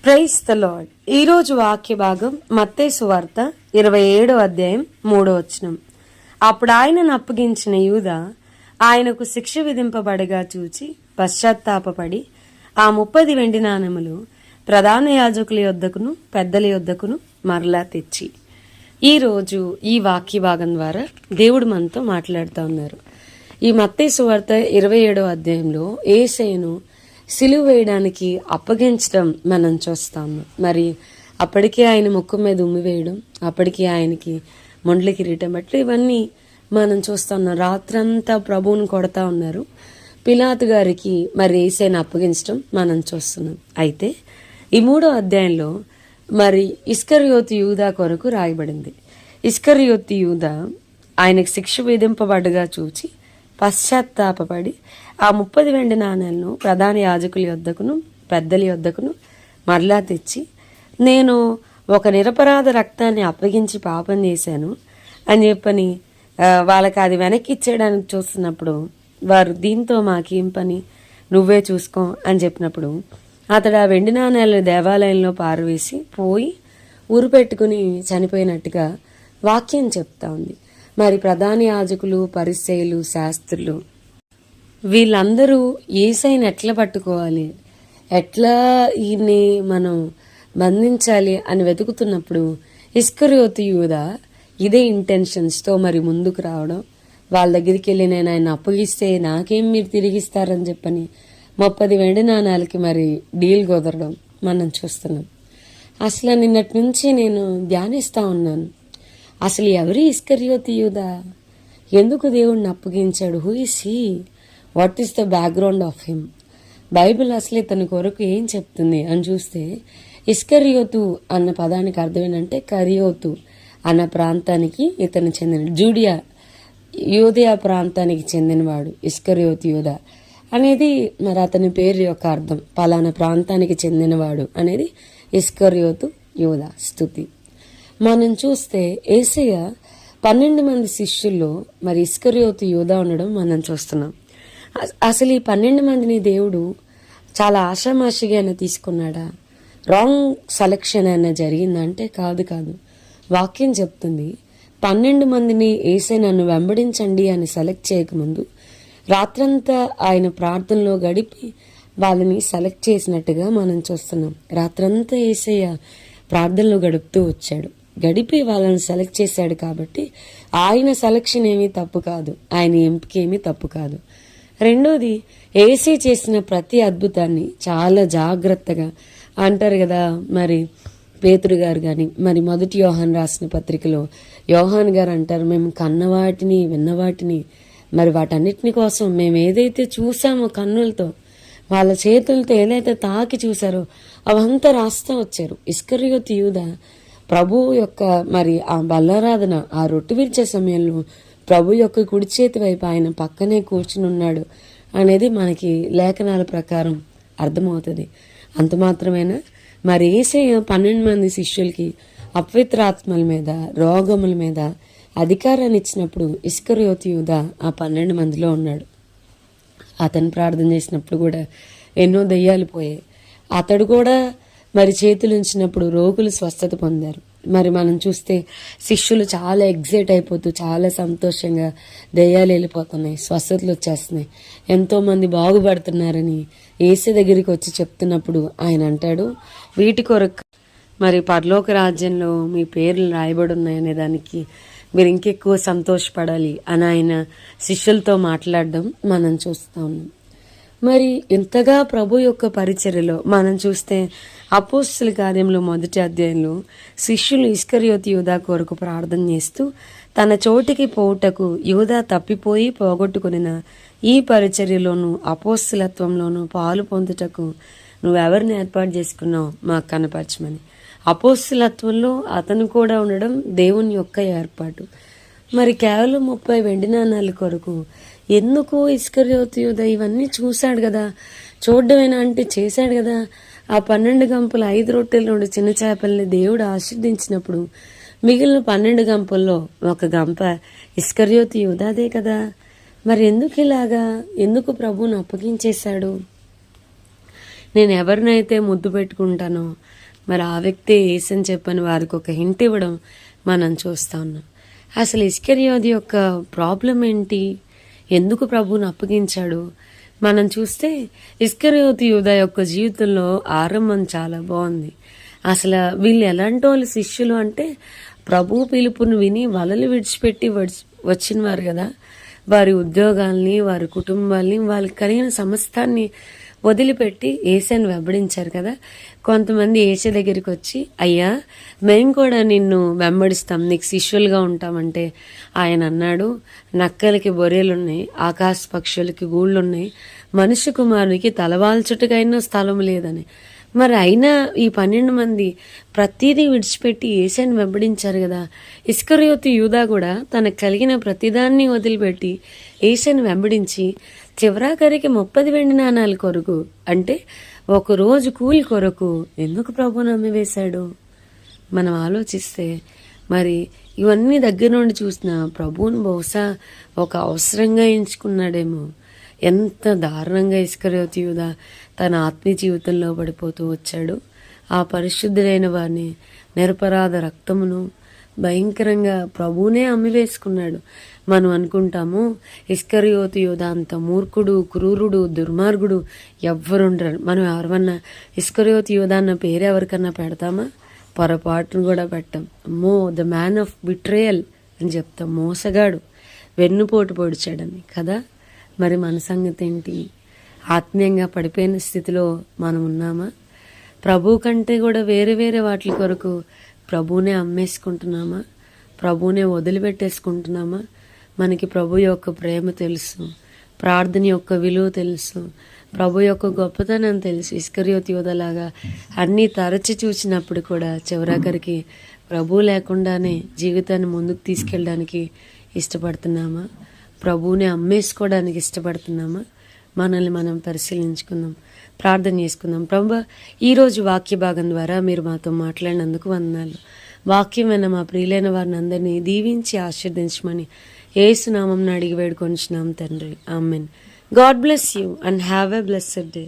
Praise the lord. ఈరోజు వాక్య భాగం మత్తయి సువార్త 27వ అధ్యాయం 3వ వచనం. అప్పుడు ఆయనను అప్పగించిన యూదా ఆయనకు శిక్ష విధింపబడగా చూచి పశ్చాత్తాపపడి ఆ 30 వెండి నాణెములు ప్రధాన యాజకుల యొద్దకును పెద్దల యొద్దకును మరలా తెచ్చి. ఈరోజు ఈ వాక్య భాగం ద్వారా దేవుడు మనతో మాట్లాడుతూ ఉన్నారు. ఈ మత్తయి సువార్త 27వ అధ్యాయంలో యేసయ్యను సిలువ వేయడానికి అప్పగించడం మనం చూస్తాము. మరి అప్పటికే ఆయన ముఖం మీద ఉమ్మి వేయడం, అప్పటికే ఆయనకి మొండ్ల కిరీటం బట్టి ఇవన్నీ మనం చూస్తున్నాం. రాత్రంతా ప్రభువుని కొడతా ఉన్నారు. పిలాతు గారికి మరి యేసయ్యను అప్పగించడం మనం చూస్తున్నాం. అయితే ఈ 3వ అధ్యాయంలో మరి ఇస్కరియోతు యూదా కొరకు రాయబడింది. ఇస్కరియోతు యూదా ఆయనకు శిక్ష విధింపబడగా చూచి పశ్చాత్తాపడి ఆ 30 వెండి నాణేలను ప్రధాన యాజకుల యొద్దకును పెద్దల యొద్దకును మరలా తెచ్చి, నేను ఒక నిరపరాధ రక్తాన్ని అప్పగించి పాపం చేశాను అని చెప్పని వాళ్ళకి అది వెనక్కి ఇచ్చేయడానికి చూస్తున్నప్పుడు వారు దీంతో మాకేం పని, నువ్వే చూసుకో అని చెప్పినప్పుడు అతడు ఆ వెండి నాణేలను దేవాలయంలో పారవేసి పోయి ఊరు పెట్టుకుని చనిపోయినట్టుగా వాక్యం చెప్తా ఉంది. మరి ప్రధాన యాజకులు, పరిసయ్యులు, శాస్త్రులు వీళ్ళందరూ యేసయ్యను ఎట్లా పట్టుకోవాలి, ఎట్లా ఈయన్ని మనం బంధించాలి అని వెతుకుతున్నప్పుడు ఇస్కరియోతు యూదా ఇదే ఇంటెన్షన్స్తో మరి ముందుకు రావడం, వాళ్ళ దగ్గరికి వెళ్ళి నేను ఆయన అప్పగిస్తే నాకేం మీరు తిరిగిస్తారని చెప్పని 30 వెండి నాణాలకి మరి డీల్ కుదరడం మనం చూస్తున్నాం. అసలు నిన్నటి నుంచి నేను ధ్యానిస్తా ఉన్నాను. అసలు ఎవరి ఇస్కరియోతు యూదా, ఎందుకు దేవుడిని అప్పగించాడు, who is he, what is the background of him, Bible అసలు ఇతని కొరకు ఏం చెప్తుంది అని చూస్తే ఇస్కరియోతు అన్న పదానికి అర్థం ఏంటంటే కరియోతు అన్న ప్రాంతానికి ఇతను చెందిన యూదయా ప్రాంతానికి చెందినవాడు ఇస్కరియోతు యూదా అనేది మరి అతని పేరు యొక్క అర్థం. పలానా ప్రాంతానికి చెందినవాడు అనేది ఇస్కరియోతు యూదా స్తుతి. మనం చూస్తే యేసయ్య 12 మంది శిష్యుల్లో మరి ఇస్కరియోతు యూదా ఉండడం మనం చూస్తున్నాం. అసలు ఈ 12 మందిని దేవుడు చాలా ఆషామాషిగా అయినా తీసుకున్నాడా, రాంగ్ సెలక్షన్ అయినా జరిగిందంటే కాదు. వాక్యం చెప్తుంది 12 మందిని యేసయ్య నన్ను వెంబడించండి అని సెలెక్ట్ చేయకముందు రాత్రంతా ఆయన ప్రార్థనలో గడిపి వాళ్ళని సెలెక్ట్ చేసినట్టుగా మనం చూస్తున్నాం. రాత్రంతా యేసయ్య ప్రార్థనలో గడుపుతూ వచ్చాడు, గడిపి వాళ్ళని సెలెక్ట్ చేశాడు. కాబట్టి ఆయన సెలక్షన్ ఏమీ తప్పు కాదు, ఆయన ఎంపిక ఏమీ తప్పు కాదు. రెండోది, యేసే చేసిన ప్రతి అద్భుతాన్ని చాలా జాగ్రత్తగా అంటారు కదా. మరి పేతురు గారు కానీ మరి మొదటి యోహాన్ రాసిన పత్రికలో యోహాన్ గారు అంటారు, మేము కన్నవాటిని విన్నవాటిని మరి వాటన్నిటిని కోసం మేము ఏదైతే చూసామో కన్నులతో, వాళ్ళ చేతులతో ఏదైతే తాకి చూసారో అవంతా రాస్తా వచ్చారు. ఇస్కరియోతు యూదా ప్రభు యొక్క మరి ఆ బల్లారాధన, ఆ రొట్టె విరిచే సమయంలో ప్రభు యొక్క కుడి చేతి వైపు ఆయన పక్కనే కూర్చుని ఉన్నాడు అనేది మనకి లేఖనాల ప్రకారం అర్థమవుతుంది. అంత మాత్రమేనా, మరి యేసయ్య 12 మంది శిష్యులకి అపవిత్రాత్మల మీద, రోగముల మీద అధికారాన్ని ఇచ్చినప్పుడు ఇస్కరియోతు యూదా ఆ 12 మందిలో ఉన్నాడు. అతను ప్రార్థన చేసినప్పుడు కూడా ఎన్నో దెయ్యాలు పోయాయి. అతడు కూడా మరి చేతులు ఉంచినప్పుడు రోగులు స్వస్థత పొందారు. మరి మనం చూస్తే శిష్యులు చాలా ఎగ్జైట్ అయిపోతూ చాలా సంతోషంగా దెయ్యాలు వెళ్ళిపోతున్నాయి, స్వస్థతలు వచ్చేస్తున్నాయి, ఎంతో మంది బాగుపడుతున్నారని యేసు దగ్గరికి వచ్చి చెప్తున్నప్పుడు ఆయన అంటాడు, వీటి కొరకు మరి పరలోక రాజ్యంలో మీ పేర్లు రాయబడి ఉన్నాయనే దానికి మీరు ఇంకెక్కువ సంతోషపడాలి అని ఆయన శిష్యులతో మాట్లాడడం మనం చూస్తూ ఉన్నాం. మరి ఇంతగా ప్రభు యొక్క పరిచర్యలో మనం చూస్తే అపోస్తుల కార్యంలో 1వ అధ్యాయంలో శిష్యులు ఇస్కరియోతు యూదా కొరకు ప్రార్థన చేస్తూ తన చోటికి పోవుటకు యూదా తప్పిపోయి పోగొట్టుకునిన ఈ పరిచర్యలోను అపోస్తులత్వంలోను పాలు పొందుటకు నువ్వెవరిని ఏర్పాటు చేసుకున్నావు మాకు కనపరచమని. అపోస్తులత్వంలో అతను కూడా ఉండడం దేవుని యొక్క ఏర్పాటు. మరి కేవలం 30 వెండి నాణాల కొరకు ఎందుకు ఇస్కరియోతు యూదా ఇవన్నీ చూశాడు కదా, చూడడమేనా అంటే చేశాడు కదా. ఆ 12 గంపలు 5 రొట్టెలు 2 చిన్న చేపల్ని దేవుడు ఆశీర్దించినప్పుడు మిగిలిన 12 గంపల్లో ఒక గంప ఇస్కరియోతు యూదాదే కదా. మరి ఎందుకు ఇలాగా, ఎందుకు ప్రభువును అప్పగించేశాడు? నేను ఎవరినైతే ముద్దు పెట్టుకుంటానో మరి ఆ వ్యక్తి యేసని చెప్పని వారికి ఒక హింట్ ఇవ్వడం మనం చూస్తా ఉన్నాం. అసలు ఇస్కరియోతు యొక్క ప్రాబ్లం ఏంటి? ఎందుకు ప్రభువుని అప్పగించాడు? మనం చూస్తే ఇస్కరియోతు యూదా యొక్క జీవితంలో ఆరంభం చాలా బాగుంది. అసలు వీళ్ళు ఎలాంటి వాళ్ళు శిష్యులు అంటే ప్రభు పిలుపుని విని వలలు విడిచిపెట్టి వచ్చిన వారు కదా. వారి ఉద్యోగాల్ని, వారి కుటుంబాల్ని, వాళ్ళకి కలిగిన సమస్తాన్ని వదిలిపెట్టి యేసుని వెంబడించారు కదా. కొంతమంది యేసు దగ్గరికి వచ్చి, అయ్యా మేము కూడా నిన్ను వెంబడిస్తాం, నీకు శిష్యులుగా ఉంటామంటే ఆయన అన్నాడు, నక్కలకి బొర్రెలున్నాయి, ఆకాశ పక్షులకి గూళ్ళున్నాయి, మనుష్య కుమారునికి తలవాల్చుటకైనా స్థలం లేదని. మరి అయినా ఈ 12 మంది ప్రతిదీ విడిచిపెట్టి యేసుని వెంబడించారు కదా. ఇస్కరియోతు యూదా కూడా తనకు కలిగిన ప్రతిదాన్ని వదిలిపెట్టి యేసుని వెంబడించి చివరాఖరికి 30 వెండి నాణాల కొరకు, అంటే ఒక రోజు కూలి కొరకు ఎందుకు ప్రభువుని అమ్మివేశాడు? మనం ఆలోచిస్తే మరి ఇవన్నీ దగ్గర నుండి చూసిన ప్రభువుని బహుశా ఒక అవసరంగా ఎంచుకున్నాడేమో. ఎంత దారుణంగా ఇస్కరియోతు యూదా తన ఆత్మీయ జీవితంలో పడిపోతూ వచ్చాడు. ఆ పరిశుద్ధులైన వారిని, నిరపరాధ రక్తమును భయంకరంగా ప్రభువునే అమ్మివేసుకున్నాడు. మనం అనుకుంటాము ఇస్కరియోతు యూదా అంత మూర్ఖుడు, క్రూరుడు, దుర్మార్గుడు ఎవ్వరుండరు. మనం ఎవరన్నా ఇస్కరియోతు యూదా అన్న పేరు ఎవరికన్నా పెడతామా? పొరపాటును కూడా పెట్టాం. అమ్మో ద మ్యాన్ ఆఫ్ బిట్రేయల్ అని చెప్తాం. మోసగాడు, వెన్నుపోటు పొడిచాడని కదా. మరి మన సంగతి ఏంటి? ఆత్మీయంగా పడిపోయిన స్థితిలో మనం ఉన్నామా? ప్రభు కంటే కూడా వేరే వేరే వాటి కొరకు ప్రభువునే అమ్మేసుకుంటున్నామా? ప్రభువునే వదిలిపెట్టేసుకుంటున్నామా? మనకి ప్రభు యొక్క ప్రేమ తెలుసు, ప్రార్థన యొక్క విలువ తెలుసు, ప్రభు యొక్క గొప్పతనం తెలుసు. ఇస్కరియోతు యూదాలాగా అన్నీ తరచి చూసినప్పుడు కూడా చివరాఖరికి ప్రభు లేకుండానే జీవితాన్ని ముందుకు తీసుకెళ్ళడానికి ఇష్టపడుతున్నామా? ప్రభువుని అమ్మేసుకోవడానికి ఇష్టపడుతున్నామా? మనల్ని మనం పరిశీలించుకుందాం, ప్రార్థన చేసుకుందాం. ప్రభు, ఈరోజు వాక్య భాగం ద్వారా మీరు మాతో మాట్లాడినందుకు వందనాలు. వాక్యమైన మా ప్రియులైన వారిని అందరినీ దీవించి ఆశీర్వదించమని యేసు నామమున అడిగి వేడుకొంచున్నాం తండ్రి. Amen. God bless you and have a blessed day.